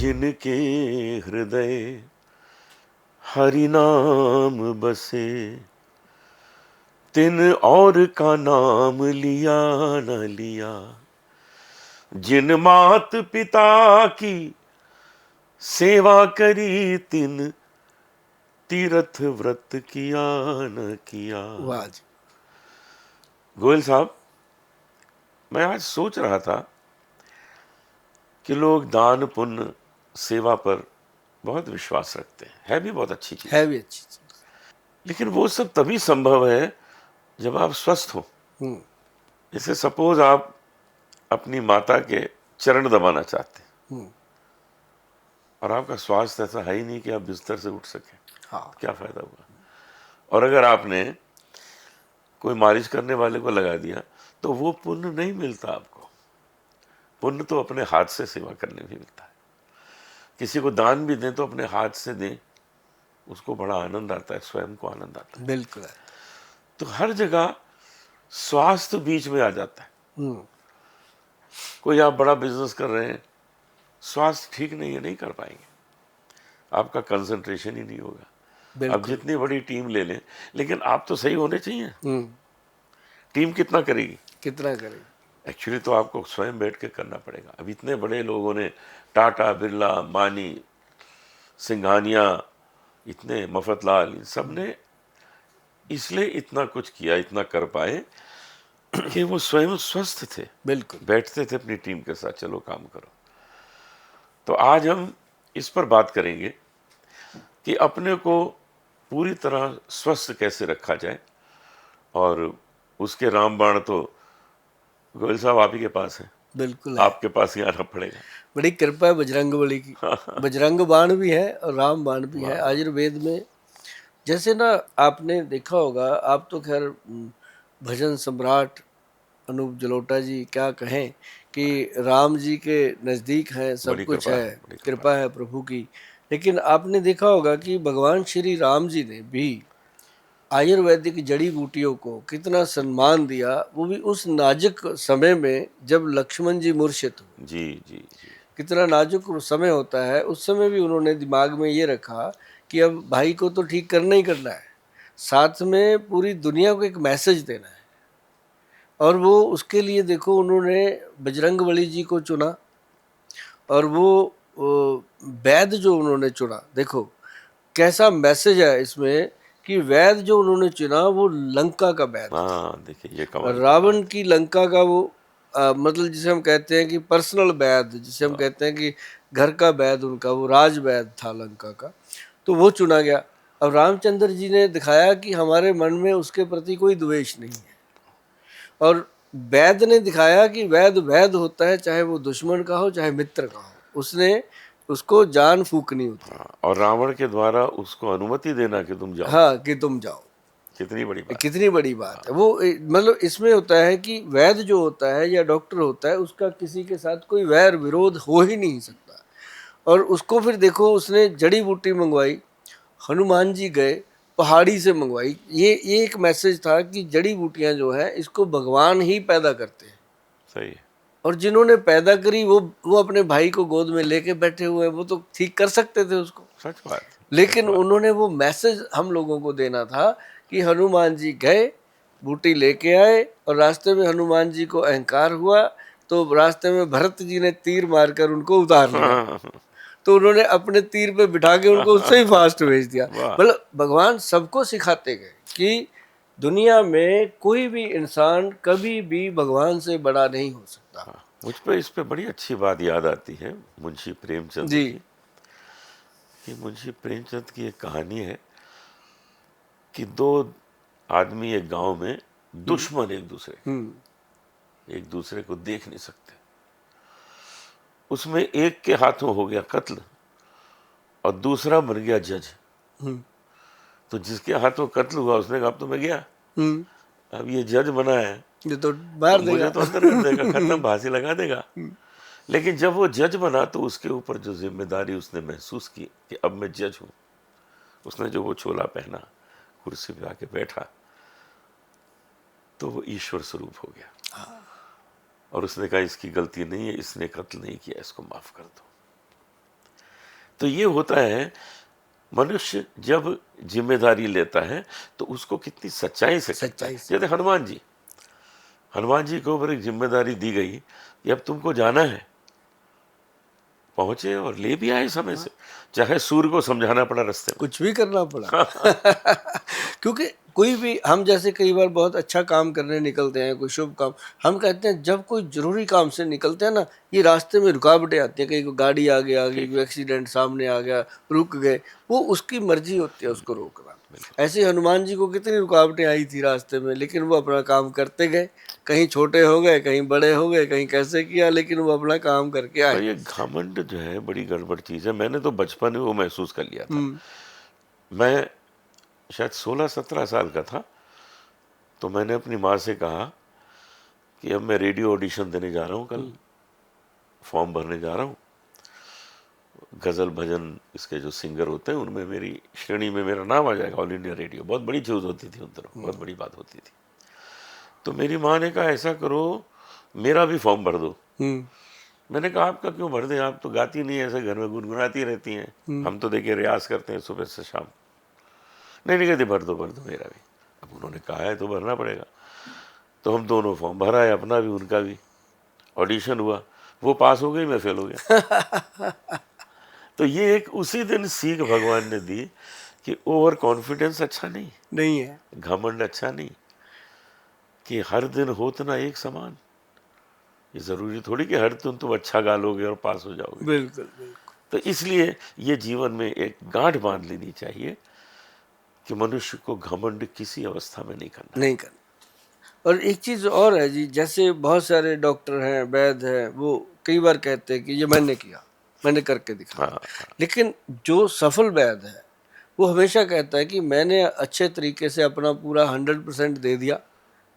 जिनके हृदय हरि नाम बसे, तिन और का नाम लिया न लिया। जिन मात पिता की सेवा करी, तिन तीर्थ व्रत किया न किया। वाह जी। गोयल साहब, मैं आज सोच रहा था कि लोग दान पुण्य सेवा पर बहुत विश्वास रखते हैं, है भी बहुत अच्छी चीज, है भी अच्छी चीज। लेकिन वो सब तभी संभव है जब आप स्वस्थ हो। हम्म। जैसे सपोज आप अपनी माता के चरण दबाना चाहते हैं हम्म। और आपका स्वास्थ्य ऐसा है ही नहीं कि आप बिस्तर से उठ सकें, हाँ। क्या फायदा हुआ। और अगर आपने कोई मालिश करने वाले को लगा दिया तो वो पुण्य नहीं मिलता आपको। पुण्य तो अपने हाथ से सेवा करने में मिलता है। किसी को दान भी दें तो अपने हाथ से दें, उसको बड़ा आनंद आता है, स्वयं को आनंद आता है। बिल्कुल है। तो हर जगह स्वास्थ्य बीच में आ जाता है। हम्म। कोई आप बड़ा बिजनेस कर रहे हैं, स्वास्थ्य ठीक नहीं है, नहीं कर पाएंगे, आपका कंसंट्रेशन ही नहीं होगा। आप बिल्कुल। जितनी बड़ी टीम ले लें, लेकिन आप तो सही होने चाहिए। हम्म। टीम कितना करेगी? कितना करेगी? एक्चुअली तो आपको स्वयं बैठ के करना पड़ेगा। अब इतने बड़े लोगों ने, टाटा, बिरला, अंबानी, सिंघानिया, इतने मफतलाल, इन सब ने इसलिए इतना कुछ किया, इतना कर पाए कि वो स्वयं स्वस्थ थे, बिल्कुल। बैठते थे अपनी टीम के साथ, चलो काम करो। तो आज हम इस पर बात करेंगे कि अपने को पूरी तरह स्वस्थ कैसे रखा जाए। और उसके रामबाण तो गोयल साहब आप ही के पास है, बिल्कुल है। आपके पास ही आना पड़ेगा। बड़ी कृपा है बजरंग बली की। बजरंग बाण भी है और राम बाण भी है वाह वाह। आयुर्वेद में। जैसे ना, आपने देखा होगा, आप तो खैर भजन सम्राट अनूप जलोटा जी क्या कहें कि राम जी के नज़दीक हैं, सब बड़ी कुछ कृपा है, है, बड़ी कृपा कृपा है प्रभु की। लेकिन आपने देखा होगा कि भगवान श्री राम जी ने भी आयुर्वेदिक जड़ी बूटियों को कितना सम्मान दिया, वो भी उस नाजुक समय में जब लक्ष्मण जी मूर्छित हुए। है। जी जी जी। कितना नाजुक समय होता है, उस समय भी उन्होंने दिमाग में ये रखा कि अब भाई को तो ठीक करना ही करना है, साथ में पूरी दुनिया को एक मैसेज देना है। और वो उसके लिए देखो उन्होंने बजरंगबली जी को चुना, और वो वैद जो उन्होंने चुना, देखो कैसा मैसेज है इसमें कि वैद जो उन्होंने चुना वो लंका का वैद था। हाँ देखिए, ये कमाल की बात रावण है। की लंका का वो मतलब जिसे हम कहते हैं कि पर्सनल वैद, जिसे हम कहते हैं कि घर का वैद, उनका वो राज वैद था लंका का, तो वो चुना गया। अब रामचंद्र जी ने दिखाया कि हमारे मन में उसके प्रति कोई द्वेष नहीं है, और वैद ने दिखाया कि वैद वैद होता है, चाहे वो दुश्मन का हो चाहे मित्र का हो, उसने उसको जान फूकनी होती है। हाँ, और रावण के द्वारा उसको अनुमति देना कि तुम जाओ, हाँ, कि तुम जाओ। कितनी बड़ी बात कितनी बड़ी बात है वो। मतलब इसमें होता है कि वैद्य जो होता है या डॉक्टर होता है, उसका किसी के साथ कोई वैर विरोध हो ही नहीं सकता। और उसको फिर देखो, उसने जड़ी बूटी मंगवाई, हनुमान जी गए पहाड़ी से मंगवाई। ये एक मैसेज था कि जड़ी बूटियां जो है इसको भगवान ही पैदा करते हैं, है। सही है। और जिन्होंने पैदा करी वो अपने भाई को गोद में लेके बैठे हुए हैं, वो तो ठीक कर सकते थे उसको। सच बात, सच लेकिन बात। उन्होंने वो मैसेज हम लोगों को देना था कि हनुमान जी गए, बूटी लेके आए, और रास्ते में हनुमान जी को अहंकार हुआ, तो रास्ते में भरत जी ने तीर मारकर उनको उतार लिया। हाँ, तो उन्होंने अपने तीर पे बिठा के उनको उससे ही फास्ट भेज दिया। वाह। मतलब भगवान सबको सिखाते गए कि दुनिया में कोई भी इंसान कभी भी भगवान से बड़ा नहीं हो सकता। हाँ, मुझ पे इस पे बड़ी अच्छी बात याद आती है मुंशी प्रेमचंद जी। की। कि मुंशी प्रेमचंद की एक कहानी है कि दो आदमी एक गांव में दुश्मन, हम्म। एक दूसरे को देख नहीं सकते। उसमें एक के हाथों हो गया कत्ल और दूसरा बन गया जज। हम्म। तो जिसके हाथों कत्ल हुआ उसने कहा अब तो मैं गया, हम्म। अब ये जज बना है ये तो तो मार मुझे देगा। तो अंदर कर देगा, खत्म, फांसी लगा देगा। लेकिन जब वो जज बना तो उसके ऊपर जो जिम्मेदारी उसने महसूस की कि अब मैं जज हूं, उसने जो वो चोला पहना, कुर्सी पे आके बैठा, तो वो ईश्वर स्वरूप हो गया। और उसने कहा इसकी गलती नहीं है, इसने कत्ल नहीं किया, इसको माफ कर दो। तो ये होता है, मनुष्य जब जिम्मेदारी लेता है तो उसको कितनी सच्चाई से करता है। सच्चाई से। जैसे हनुमान जी के ऊपर एक जिम्मेदारी दी गई कि अब तुमको जाना है, पहुंचे और ले भी आए समय से, चाहे सूर्य को समझाना पड़ा रास्ते में। कुछ भी करना पड़ा। क्योंकि कोई भी, हम जैसे कई बार बहुत अच्छा काम करने निकलते हैं, कोई शुभ काम, हम कहते हैं जब कोई जरूरी काम से निकलते हैं ना, ये रास्ते में रुकावटें आती हैं, कहीं को गाड़ी आ गया, कोई एक्सीडेंट सामने आ गया, रुक गए, वो उसकी मर्जी होती है उसको रोकना। ऐसे हनुमान जी को कितनी रुकावटें आई थी रास्ते में, लेकिन वो अपना काम करते गए, कहीं छोटे हो गए, कहीं बड़े हो गए, कहीं कैसे किया, लेकिन वो अपना काम करके और आए। ये घमंड जो है बड़ी गड़बड़ चीज है। मैंने तो बचपन में वो महसूस कर लिया था। हम्म। मैं शायद 16-17 साल का था, तो मैंने अपनी माँ से कहा कि अब मैं रेडियो ऑडिशन देने जा रहा हूँ, कल फॉर्म भरने जा रहा हूँ। गज़ल भजन इसके जो सिंगर होते हैं उनमें मेरी श्रेणी में मेरा नाम आ जाएगा, ऑल इंडिया रेडियो। बहुत बड़ी चीज़ होती थी उन तरफ, बहुत बड़ी बात होती थी। तो मेरी माँ ने कहा ऐसा करो, मेरा भी फॉर्म भर दो। मैंने कहा आपका क्यों भर दें, आप तो गाती नहीं, ऐसे घर में गुनगुनाती रहती हैं, हम तो देखिए रियाज करते हैं सुबह से शाम। नहीं कहती भर दो मेरा भी। अब उन्होंने कहा है तो भरना पड़ेगा। तो हम दोनों फॉर्म भरा है, अपना भी उनका भी। ऑडिशन हुआ, वो पास हो गई, मैं फेल हो गया। तो ये एक उसी दिन सीख भगवान ने दी कि ओवर कॉन्फिडेंस अच्छा नहीं है, घमंड अच्छा नहीं, कि हर दिन होता ना एक समान। ये जरूरी थोड़ी कि हर दिन तुम अच्छा गा लोगे और पास हो जाओगे। बिल्कुल बिल्कुल। तो इसलिए ये जीवन में एक गांठ बांध लेनी चाहिए कि मनुष्य को घमंड किसी अवस्था में नहीं करना। और एक चीज और है जी, जैसे बहुत सारे डॉक्टर हैं, वैद्य हैं, वो कई बार कहते हैं कि ये मैंने किया, मैंने करके दिखा। हाँ। लेकिन जो सफल वैद्य है वो हमेशा कहता है कि मैंने अच्छे तरीके से अपना पूरा 100% दे दिया,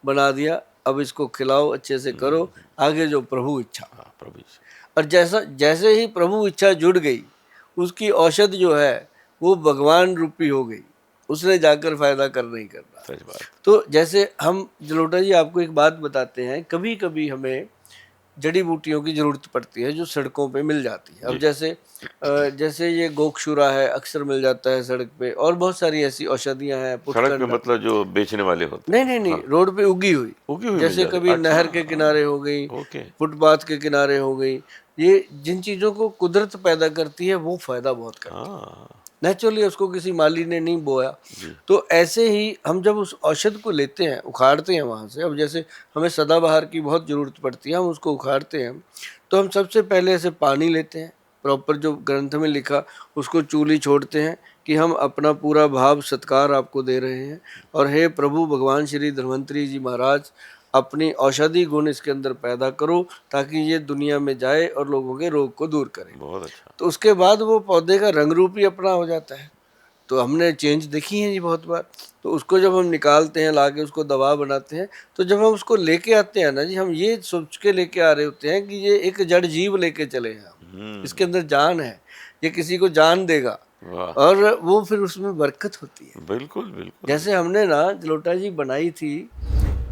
बना दिया, अब इसको खिलाओ, अच्छे से करो, आगे जो प्रभु इच्छा। प्रभु। और जैसे ही प्रभु इच्छा जुड़ गई, उसकी औषध जो है वो भगवान रूपी हो गई, उसने जाकर फायदा करना ही करना। सच बात। तो जैसे हम जलोटा जी आपको एक बात बताते हैं, कभी कभी हमें जड़ी बूटियों की जरूरत पड़ती है जो सड़कों पे मिल जाती है। अब जैसे ये गोक्षुरा है, अक्सर मिल जाता है सड़क पे, और बहुत सारी ऐसी औषधियां हैं। सड़क पे मतलब जो बेचने वाले होते हैं? नहीं, रोड पे उगी हुई मिल जैसे जाती। कभी अच्छा, नहर के किनारे हो गई, ओके। फुटपाथ के किनारे हो गई, ये जिन चीजों को कुदरत पैदा करती है वो फायदा बहुत करती है। नेचुरली उसको किसी माली ने नहीं बोया। तो ऐसे ही हम जब उस औषध को लेते हैं, उखाड़ते हैं वहाँ से, अब जैसे हमें सदाबहार की बहुत ज़रूरत पड़ती है, हम उसको उखाड़ते हैं, तो हम सबसे पहले ऐसे पानी लेते हैं, प्रॉपर जो ग्रंथ में लिखा उसको चूली छोड़ते हैं कि हम अपना पूरा भाव सत्कार आपको दे रहे हैं, और हे प्रभु भगवान श्री धन्वंतरी जी महाराज, अपनी औषधि गुण इसके अंदर पैदा करो ताकि ये दुनिया में जाए और लोगों के रोग को दूर करे। बहुत अच्छा। तो उसके बाद वो पौधे का रंग रूप ही अपना हो जाता है। तो हमने चेंज देखी है जी बहुत बार। तो उसको जब हम निकालते हैं, लाके उसको दवा बनाते हैं, तो जब हम उसको लेके आते हैं ना जी, हम ये सोच के लेके आ रहे होते हैं कि ये एक जड़ जीव लेके चले हैं हम, इसके अंदर जान है, ये किसी को जान देगा, और वो फिर उसमें बरकत होती है। बिल्कुल बिल्कुल। जैसे हमने ना जलोटा जी बनाई थी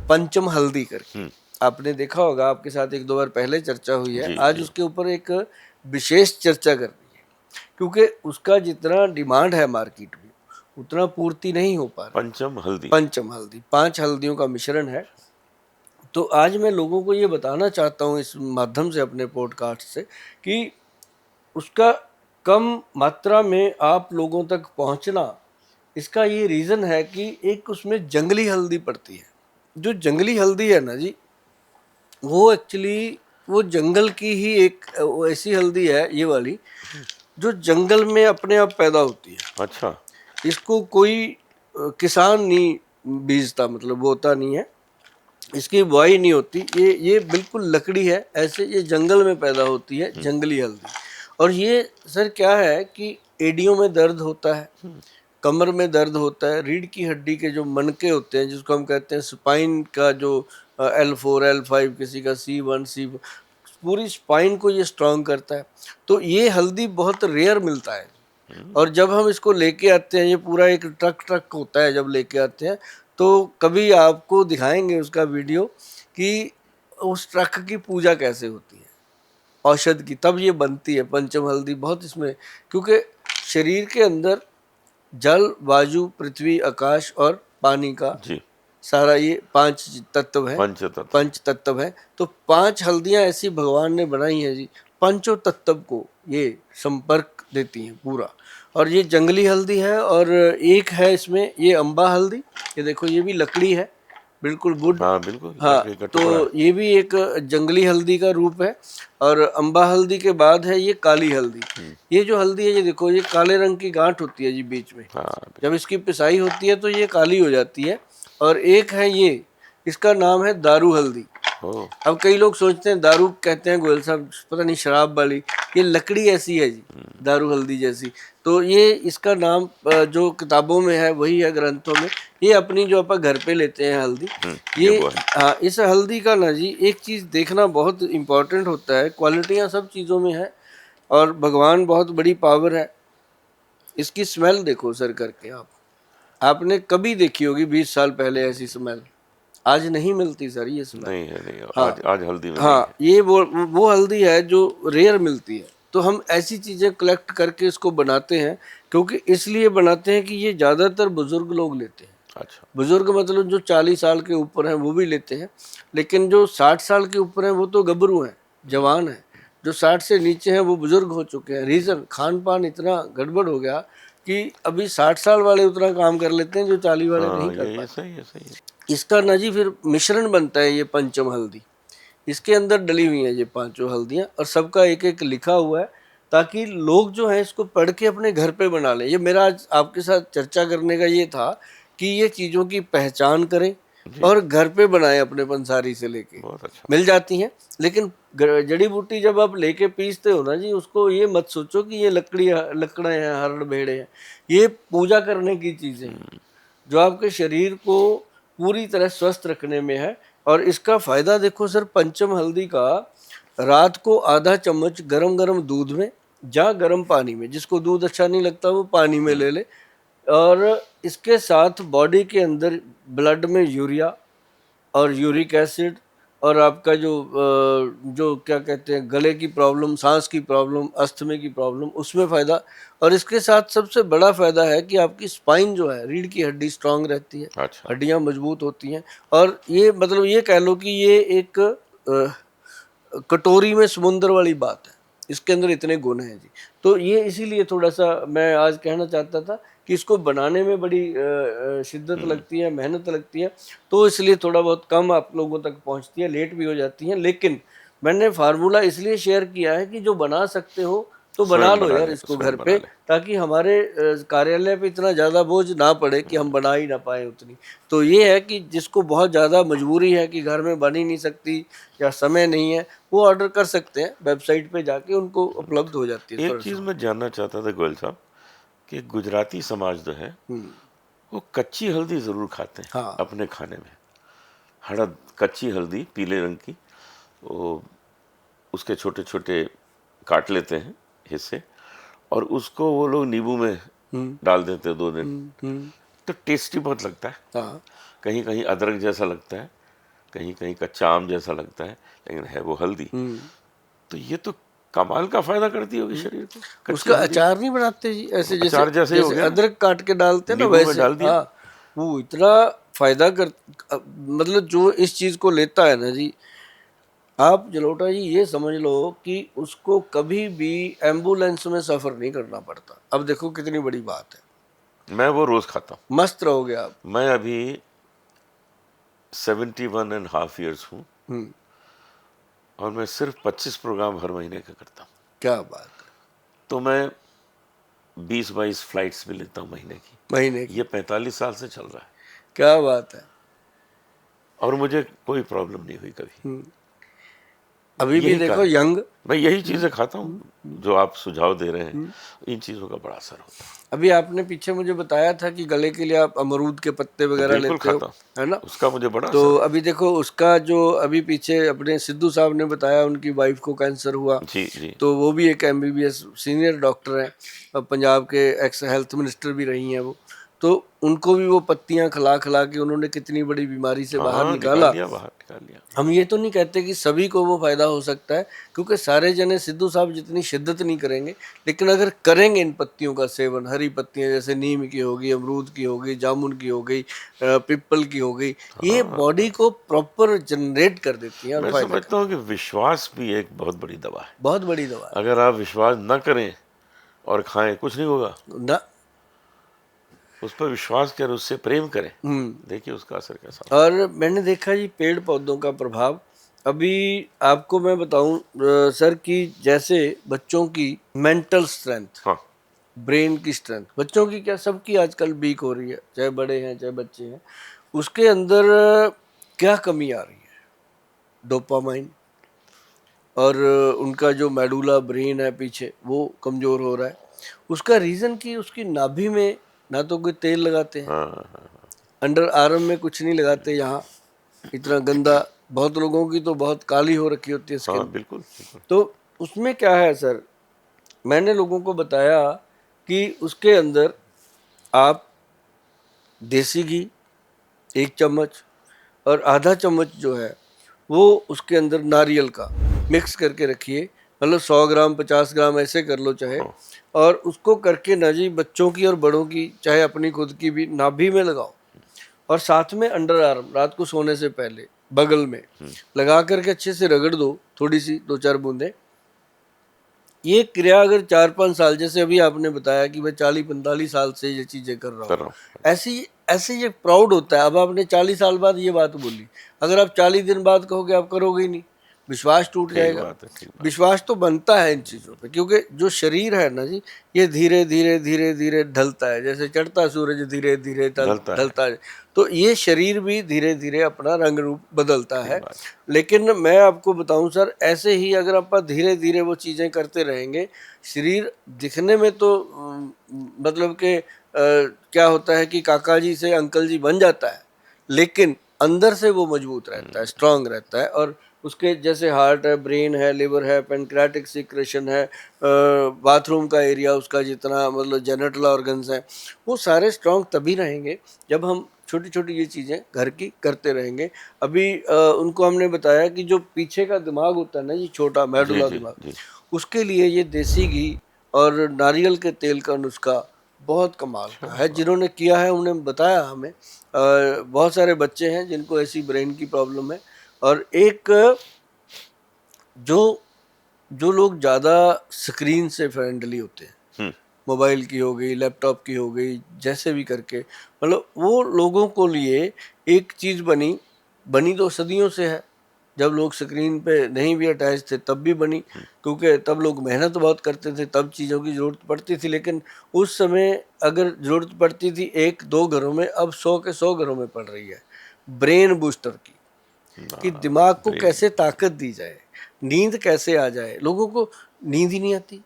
पंचम हल्दी करके, आपने देखा होगा, आपके साथ एक दो बार पहले चर्चा हुई है। आज उसके ऊपर एक विशेष चर्चा करनी है, क्योंकि उसका जितना डिमांड है मार्केट में उतना पूर्ति नहीं हो पा रहा। पंचम हल्दी 5 हल्दियों का मिश्रण है। तो आज मैं लोगों को ये बताना चाहता हूँ इस माध्यम से, अपने पॉडकास्ट से, कि उसका कम मात्रा में आप लोगों तक पहुँचना, इसका ये रीज़न है कि एक उसमें जंगली हल्दी पड़ती है। जो जंगली हल्दी है ना जी, वो एक्चुअली वो जंगल की ही एक ऐसी हल्दी है, ये वाली, जो जंगल में अपने आप पैदा होती है। अच्छा। इसको कोई किसान नहीं बीजता, मतलब बोता नहीं है, इसकी बुआई नहीं होती, ये बिल्कुल लकड़ी है, ऐसे ये जंगल में पैदा होती है, जंगली हल्दी। और ये सर क्या है कि एडियों में दर्द होता है, कमर में दर्द होता है, रीढ़ की हड्डी के जो मनके होते हैं, जिसको हम कहते हैं स्पाइन का, जो L4 L5, किसी का C1 C4, पूरी स्पाइन को ये स्ट्रॉन्ग करता है। तो ये हल्दी बहुत रेयर मिलता है, और जब हम इसको लेके आते हैं, ये पूरा एक ट्रक होता है, जब लेके आते हैं तो कभी आपको दिखाएंगे उसका वीडियो कि उस ट्रक की पूजा कैसे होती है। औषध की, तब ये बनती है पंचम हल्दी। बहुत इसमें, क्योंकि शरीर के अंदर जल, वायु, पृथ्वी, आकाश और पानी का जी, सारा ये 5 तत्व है, पंचतत्व। पंच तत्व है। तो 5 हल्दियां ऐसी भगवान ने बनाई हैं जी, पंचों तत्व को ये संपर्क देती हैं पूरा। और ये जंगली हल्दी है, और एक है इसमें ये अम्बा हल्दी, ये देखो ये भी लकड़ी है, बिल्कुल वुड। हाँ बिल्कुल, हाँ, लकड़ी का टुकड़ा है। तो ये भी एक जंगली हल्दी का रूप है। और अम्बा हल्दी के बाद है ये काली हल्दी। ये जो हल्दी है, ये देखो ये काले रंग की गांठ होती है जी बीच में, हाँ जब इसकी पिसाई होती है तो ये काली हो जाती है। और एक है ये, इसका नाम है दारू हल्दी। हो, अब कई लोग सोचते हैं दारू कहते हैं गोयल साहब, पता नहीं शराब वाली, ये लकड़ी ऐसी है जी, दारू हल्दी जैसी। तो ये इसका नाम जो किताबों में है वही है, ग्रंथों में। ये अपनी जो अपन घर पे लेते हैं हल्दी, ये वो है। हाँ, इस हल्दी का ना जी एक चीज़ देखना बहुत इम्पोर्टेंट होता है। क्वालिटियाँ सब चीज़ों में है, और भगवान बहुत बड़ी पावर है। इसकी स्मेल देखो सर करके आपने कभी देखी होगी 20 साल पहले ऐसी स्मेल, आज नहीं मिलती सर ये स्मेल। नहीं है, नहीं है। हाँ, आज हल्दी में नहीं हाँ, है। ये वो हल्दी है जो रेयर मिलती है। तो हम ऐसी चीज़ें कलेक्ट करके इसको बनाते हैं, क्योंकि इसलिए बनाते हैं कि ये ज़्यादातर बुजुर्ग लोग लेते हैं। अच्छा, बुजुर्ग मतलब जो 40 साल के ऊपर हैं वो भी लेते हैं, लेकिन जो 60 साल के ऊपर हैं वो तो गबरू हैं, जवान हैं। जो 60 से नीचे हैं वो बुजुर्ग हो चुके हैं। रीज़न, खान पान इतना गड़बड़ हो गया कि अभी 60 साल वाले उतना काम कर लेते हैं जो 40 वाले हाँ, नहीं कर ये पाते। सही है, सही है। इसका ना जी फिर मिश्रण बनता है ये पंचम हल्दी। इसके अंदर डली हुई हैं ये पांचों हल्दियाँ, और सबका एक एक लिखा हुआ है, ताकि लोग जो हैं इसको पढ़ के अपने घर पे बना लें। ये मेरा आज आपके साथ चर्चा करने का ये था कि ये चीज़ों की पहचान करें और घर पे बनाएं, अपने पंसारी से लेके बहुत अच्छा। मिल जाती हैं। लेकिन जड़ी बूटी जब आप लेके पीसते हो ना जी, उसको ये मत सोचो कि ये लकड़े हैं, हरड़ भेड़े हैं। ये पूजा करने की चीज़ें हैं जो आपके शरीर को पूरी तरह स्वस्थ रखने में है। और इसका फायदा देखो सर, पंचम हल्दी का रात को आधा चम्मच गरम गरम दूध में या गरम पानी में, जिसको दूध अच्छा नहीं लगता वो पानी में ले ले। और इसके साथ बॉडी के अंदर ब्लड में यूरिया और यूरिक एसिड, और आपका जो क्या कहते हैं गले की प्रॉब्लम, सांस की प्रॉब्लम, अस्थमे की प्रॉब्लम, उसमें फ़ायदा। और इसके साथ सबसे बड़ा फ़ायदा है कि आपकी स्पाइन जो है, रीढ़ की हड्डी स्ट्रांग रहती है, अच्छा, हड्डियां मजबूत होती हैं। और ये मतलब ये कह लो कि ये एक कटोरी में समुंदर वाली बात है, इसके अंदर इतने गुण हैं जी। तो ये इसीलिए थोड़ा सा मैं आज कहना चाहता था कि इसको बनाने में बड़ी शिद्दत लगती है, मेहनत लगती है, तो इसलिए थोड़ा बहुत कम आप लोगों तक पहुंचती है, लेट भी हो जाती है। लेकिन मैंने फार्मूला इसलिए शेयर किया है कि जो बना सकते हो तो बना स्वयं लो बना यार ले, इसको स्वयं घर बना पे, ले। ताकि हमारे कार्यालय पे इतना ज़्यादा बोझ ना पड़े कि हम बना ही ना पाए उतनी। तो ये है कि जिसको बहुत ज़्यादा मजबूरी है कि घर में बन ही नहीं सकती या समय नहीं है, वो ऑर्डर कर सकते हैं वेबसाइट पे जाके, उनको उपलब्ध हो जाती है एक तुरंत। चीज़ मैं जानना चाहता था गोयल साहब, कि गुजराती समाज जो है वो कच्ची हल्दी ज़रूर खाते हैं हाँ, अपने खाने में। हड़द, कच्ची हल्दी पीले रंग की, वो उसके छोटे छोटे काट लेते हैं हिस्से, और उसको वो लोग नींबू में डाल देते हैं 2 दिन। तो टेस्टी बहुत लगता है। हाँ, कहीं कहीं अदरक जैसा लगता है, कहीं कहीं कच्चा आम जैसा लगता है, लेकिन है वो हल्दी। तो ये तो कमाल का फायदा करती होगी शरीर को, कच्ची उसका हल्दी। अचार नहीं बनाते जी ऐसे, जैसे अचार जैसे ही हो जैसे गया ना, अदरक काट के डालते हैं ना नींबू में वैसे। डाल दिया। हाँ, वो इतना फायदा कर, मतलब जो इस चीज को लेता है ना जी, आप जलोटा जी ये समझ लो कि उसको कभी भी एम्बुलेंस में सफर नहीं करना पड़ता। अब देखो कितनी बड़ी बात है, मैं वो रोज खाता मस्त रहोगे आप। हूँ। मैं अभी 71.5 ईयर्स हूँ, हम्म, और मैं सिर्फ 25 प्रोग्राम हर महीने का करता हूँ। क्या बात है, तो मैं 20-22 फ्लाइट्स भी लेता हूँ महीने की। महीने की, ये 45 साल से चल रहा है, क्या बात है। और मुझे कोई प्रॉब्लम नहीं हुई कभी। अभी भी यही देखो कारण, यंग। मैं यही चीज़ें खाता हूँ जो आप सुझाव दे रहे हैं, इन चीज़ों का बड़ा असर होता अभी आपने पीछे मुझे बताया था कि गले के लिए आप अमरूद के पत्ते है। वगैरह बिल्कुल लेते हो, खाता हूँ, है ना। उसका मुझे बड़ा तो असर होता अभी देखो उसका जो अभी पीछे अपने सिद्धू साहब ने बताया, उनकी वाइफ को कैंसर हुआ, है। जी जी। तो वो भी एक एमबीबीएस सीनियर डॉक्टर हैं, और पंजाब के एक्स हेल्थ मिनिस्टर भी रही हैं वो। तो उनको भी वो पत्तियां खिला खिला के उन्होंने कितनी बड़ी बीमारी से बाहर हाँ, निकाला। बाहर निकाल लिया। हम ये तो नहीं कहते कि सभी को वो फायदा हो सकता है, क्योंकि सारे जने सिद्धू साहब जितनी शिद्दत नहीं करेंगे, लेकिन अगर करेंगे इन पत्तियों का सेवन, हरी पत्तियां जैसे नीम की हो गई, अमरूद की हो गई, जामुन की हो गई, पीपल की हो गई, ये बॉडी को प्रॉपर जनरेट कर देती है और मैं फायदा समझता हूँ कि विश्वास भी एक बहुत बड़ी दवा है। बहुत बड़ी दवा है अगर आप विश्वास न करें और खाएं, कुछ नहीं होगा। ना। उस पर विश्वास करें, उससे प्रेम करें, देखिए उसका असर कैसा होता और मैंने देखा जी पेड़ पौधों का प्रभाव। अभी आपको मैं बताऊं सर कि जैसे बच्चों की मेंटल स्ट्रेंथ, है। हाँ, ब्रेन की स्ट्रेंथ, बच्चों की क्या, सबकी आजकल वीक हो रही है, चाहे बड़े हैं चाहे बच्चे हैं। उसके अंदर क्या कमी आ रही है? डोपामाइन, और उनका जो मेडुला ब्रेन है पीछे वो कमज़ोर हो रहा है। उसका रीज़न कि उसकी नाभि में ना तो कोई तेल लगाते हैं, हाँ, हाँ, हाँ, अंडर आर्म में कुछ नहीं लगाते, यहाँ इतना गंदा, बहुत लोगों की तो बहुत काली हो रखी होती है हाँ, स्किन। बिल्कुल बिल्कुल। तो उसमें क्या है सर, मैंने लोगों को बताया कि उसके अंदर आप देसी घी 1 चम्मच और आधा चम्मच जो है वो उसके अंदर नारियल का मिक्स करके रखिए, मतलब 100 ग्राम 50 ग्राम ऐसे कर लो चाहे, हाँ, और उसको करके ना जी बच्चों की और बड़ों की, चाहे अपनी खुद की भी, नाभि में लगाओ, और साथ में अंडर आर्म रात को सोने से पहले बगल में लगा करके अच्छे से रगड़ दो, थोड़ी सी 2-4 बूंदे। ये क्रिया अगर 4-5 साल, जैसे अभी आपने बताया कि मैं 40-45 साल से ये चीजें कर रहा कर हूँ, रहा हूँ। ऐसी ऐसे ये प्राउड होता है। अब आपने 40 साल बाद ये बात बोली, अगर आप 40 दिन बाद कहोगे, आप करोगे ही नहीं, विश्वास टूट ठीक जाएगा। बात है, ठीक बात। विश्वास तो बनता है इन चीज़ों पे, क्योंकि जो शरीर है ना जी, ये धीरे धीरे धीरे धीरे ढलता है, जैसे चढ़ता सूरज धीरे धीरे ढलता है, ढलता है। तो ये शरीर भी धीरे धीरे अपना रंग रूप बदलता ठीक है। बात। लेकिन मैं आपको बताऊं सर, ऐसे ही अगर आप धीरे धीरे वो चीज़ें करते रहेंगे, शरीर दिखने में तो मतलब कि क्या होता है कि काका जी से अंकल जी बन जाता है, लेकिन अंदर से वो मजबूत रहता है, स्ट्रांग रहता है। और उसके जैसे हार्ट है, ब्रेन है, लिवर है, पेनक्रेटिक सिक्रेशन है, बाथरूम का एरिया उसका जितना, मतलब जेनेटल ऑर्गन्स हैं, वो सारे स्ट्रांग तभी रहेंगे जब हम छोटी छोटी ये चीज़ें घर की करते रहेंगे। अभी उनको हमने बताया कि जो पीछे का दिमाग होता है ना जी, छोटा जी मेडुला जी दिमाग, जी। उसके लिए ये देसी घी और नारियल के तेल का नुस्खा बहुत कमाल का है। जिन्होंने किया है उन्हें बताया हमें। बहुत सारे बच्चे हैं जिनको ऐसी ब्रेन की प्रॉब्लम है। और एक जो जो लोग ज़्यादा स्क्रीन से फ्रेंडली होते हैं, हम्म, मोबाइल की हो गई, लैपटॉप की हो गई, जैसे भी करके, मतलब वो लोगों को लिए एक चीज़ बनी, बनी तो सदियों से है। जब लोग स्क्रीन पे नहीं भी अटैच थे तब भी बनी, क्योंकि तब लोग मेहनत बहुत करते थे, तब चीज़ों की ज़रूरत पड़ती थी। लेकिन उस समय अगर ज़रूरत पड़ती थी 1-2 घरों में, अब 100 के 100 घरों में पड़ रही है ब्रेन बूस्टर की, कि दिमाग को ब्रेन। कैसे ताकत दी जाए, नींद कैसे आ जाए। लोगों को नींद ही नहीं आती,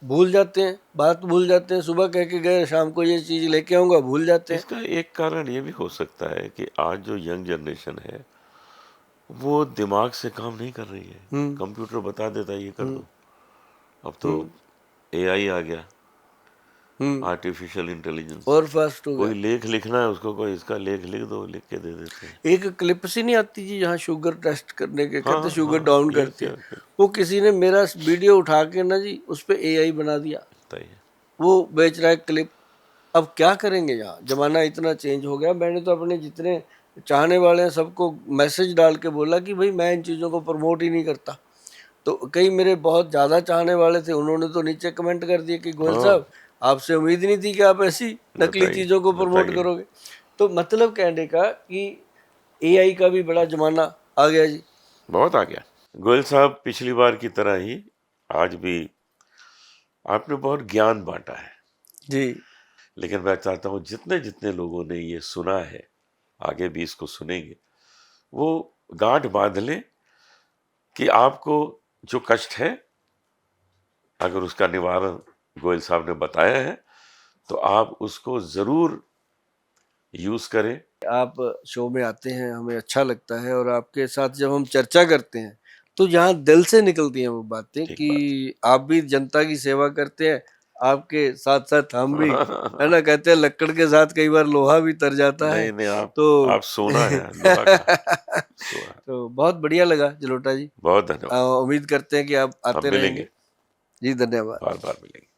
भूल जाते हैं, बात भूल जाते हैं, सुबह कह के गए शाम को ये चीज़ लेके आऊँगा, भूल जाते हैं। इसका एक कारण ये भी हो सकता है कि आज जो यंग जनरेशन है वो दिमाग से काम नहीं कर रही है। कंप्यूटर बता देता है ये कर दो। अब तो एआई आ गया, आर्टिफिशियल इंटेलिजेंस। और फास्ट हो कोई गया। लेख लिखना है उसको, कोई इसका लेख लिख दो, लिख के दे देते हैं। एक क्लिप सी नहीं आती जी, जहाँ शुगर टेस्ट करने के हाँ कहते शुगर हाँ, डाउन क्लियर करते किया हैं, क्लियर वो किसी ने मेरा वीडियो उठा के ना जी उस पर एआई बना दिया, बताइए। वो बेच रहा है क्लिप। अब क्या करेंगे, यहाँ जमाना इतना चेंज हो गया। मैंने तो अपने जितने चाहने वाले हैं सबको मैसेज डाल के बोला कि भाई मैं इन चीज़ों को प्रमोट ही नहीं करता। तो कई मेरे बहुत ज़्यादा चाहने वाले थे, उन्होंने तो नीचे कमेंट कर दिए कि गोयल हाँ, साहब, आपसे उम्मीद नहीं थी कि आप ऐसी नकली बताइए चीज़ों को प्रमोट बताइए। करोगे। तो मतलब कहने का कि एआई का भी बड़ा जमाना आ गया जी। बहुत आ गया। गोयल साहब, पिछली बार की तरह ही आज भी आपने बहुत ज्ञान बांटा है, जी। लेकिन मैं चाहता हूँ जितने जितने लोगों ने ये सुना है, आगे भी इसको सुनेंगे, वो गांठ बांध लें कि आपको जो कष्ट है, अगर उसका निवारण गोयल साहब ने बताया है तो आप उसको जरूर यूज करें। आप शो में आते हैं, हमें अच्छा लगता है, और आपके साथ जब हम चर्चा करते हैं तो यहाँ दिल से निकलती हैं वो बातें ठीक कि बात। आप भी जनता की सेवा करते हैं, आपके साथ साथ हम भी, है ना, कहते हैं लक्कड़ के साथ कई बार लोहा भी तर जाता है। नहीं नहीं, तो आप सोना है, लोहा का सोना। तो बहुत बढ़िया लगा जलोटा जी। बहुत धन्यवाद। उम्मीद करते हैं कि आप हम आते मिलेंगे, रहेंगे। जी धन्यवाद। बार बार मिलेंगे।